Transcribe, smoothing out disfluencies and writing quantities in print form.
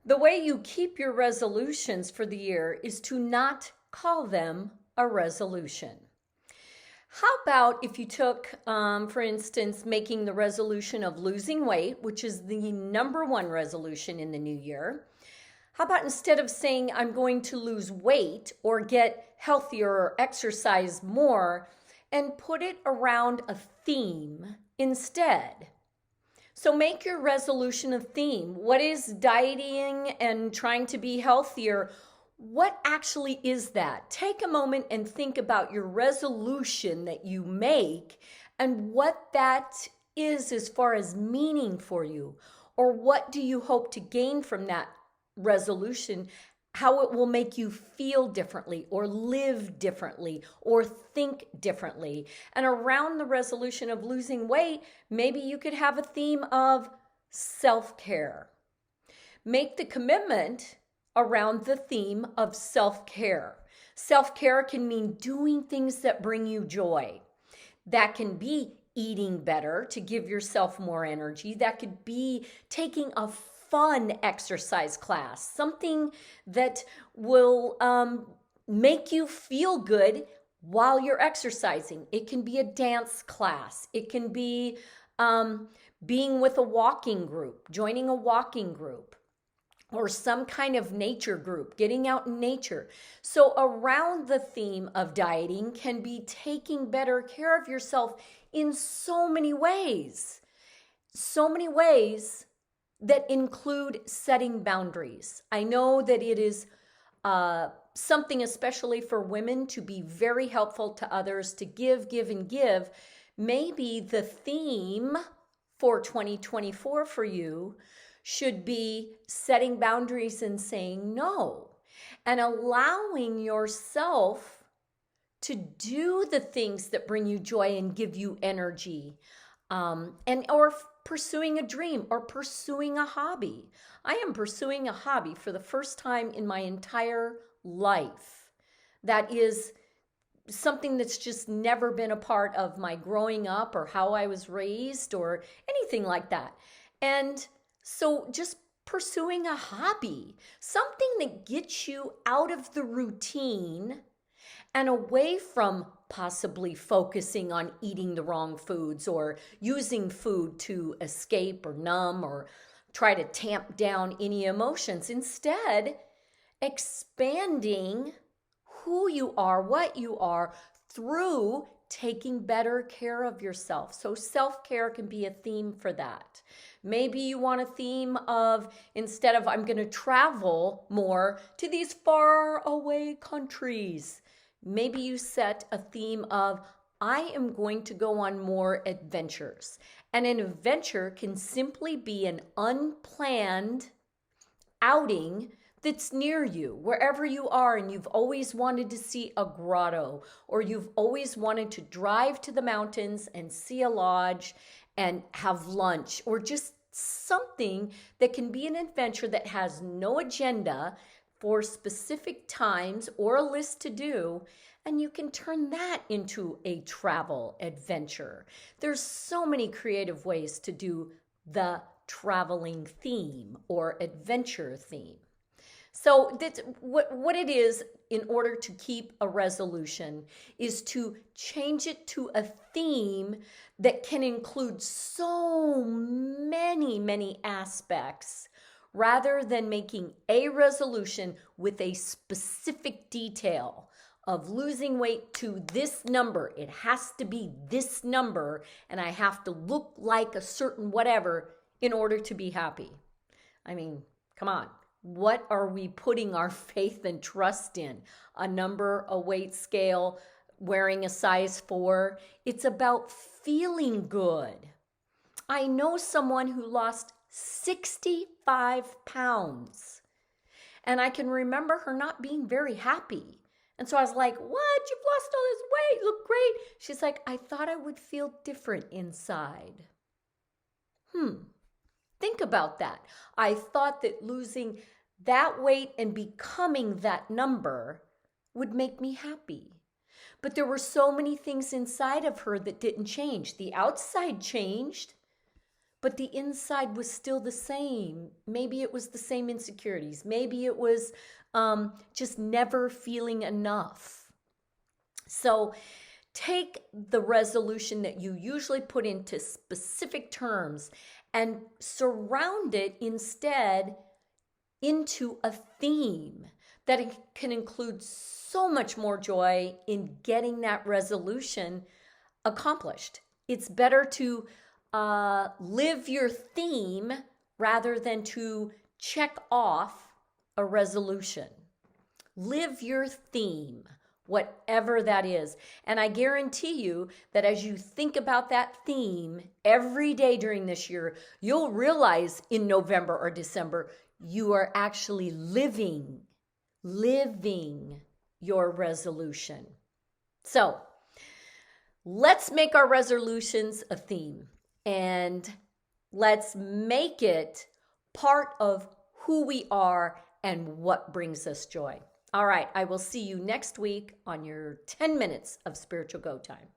The way you keep your resolutions for the year is to not call them a resolution. How about if you took, for instance, making the resolution of losing weight, which is the number one resolution in the new year? How about instead of saying, I'm going to lose weight or get healthier or exercise more, and put it around a theme instead? So make your resolution a theme. What is dieting and trying to be healthier? What actually is that? Take a moment and think about your resolution that you make and what that is as far as meaning for you. Or what do you hope to gain from that resolution? How it will make you feel differently or live differently or think differently. And around the resolution of losing weight, maybe you could have a theme of self-care. Make the commitment around the theme of self-care. Self-care can mean doing things that bring you joy. That can be eating better to give yourself more energy. That could be taking a fun exercise class, something that will make you feel good while you're exercising. It can be a dance class. It can be being with a walking group, joining a walking group, or some kind of nature group, getting out in nature. So around the theme of dieting can be taking better care of yourself in so many ways that include setting boundaries. I know that it is something, especially for women, to be very helpful to others, to give, and give. Maybe the theme for 2024 for you should be setting boundaries and saying no, and allowing yourself to do the things that bring you joy and give you energy, or pursuing a dream or pursuing a hobby. I am pursuing a hobby for the first time in my entire life. That is something that's just never been a part of my growing up or how I was raised or anything like that. And so just pursuing a hobby, something that gets you out of the routine and away from possibly focusing on eating the wrong foods or using food to escape or numb or try to tamp down any emotions. Instead, expanding who you are, what you are, through taking better care of yourself. So self-care can be a theme for that. Maybe you want a theme of, instead of I'm going to travel more to these far away countries, maybe you set a theme of I am going to go on more adventures. And an adventure can simply be an unplanned outing that's near you, wherever you are, and you've always wanted to see a grotto, or you've always wanted to drive to the mountains and see a lodge and have lunch, or just something that can be an adventure that has no agenda for specific times or a list to do, and you can turn that into a travel adventure. There's so many creative ways to do the traveling theme or adventure theme. So that's what it is in order to keep a resolution, is to change it to a theme that can include so many aspects, rather than making a resolution with a specific detail of losing weight to this number. It has to be this number, and I have to look like a certain whatever in order to be happy. I mean, come on. What are we putting our faith and trust in? A number, a weight scale, wearing a size 4? It's about feeling good. I know someone who lost 65 pounds, and I can remember her not being very happy. And so I was like, what? You've lost all this weight. You look great. She's like, I thought I would feel different inside. Think about that. I thought that losing that weight and becoming that number would make me happy. But there were so many things inside of her that didn't change. The outside changed, but the inside was still the same. Maybe it was the same insecurities. Maybe it was just never feeling enough. So take the resolution that you usually put into specific terms and surround it instead into a theme that it can include so much more joy in getting that resolution accomplished. It's better to live your theme rather than to check off a resolution. Live your theme, whatever that is. And I guarantee you that as you think about that theme every day during this year, you'll realize in November or December, you are actually living your resolution. So let's make our resolutions a theme, and let's make it part of who we are and what brings us joy. All right, I will see you next week on your 10 minutes of spiritual go time.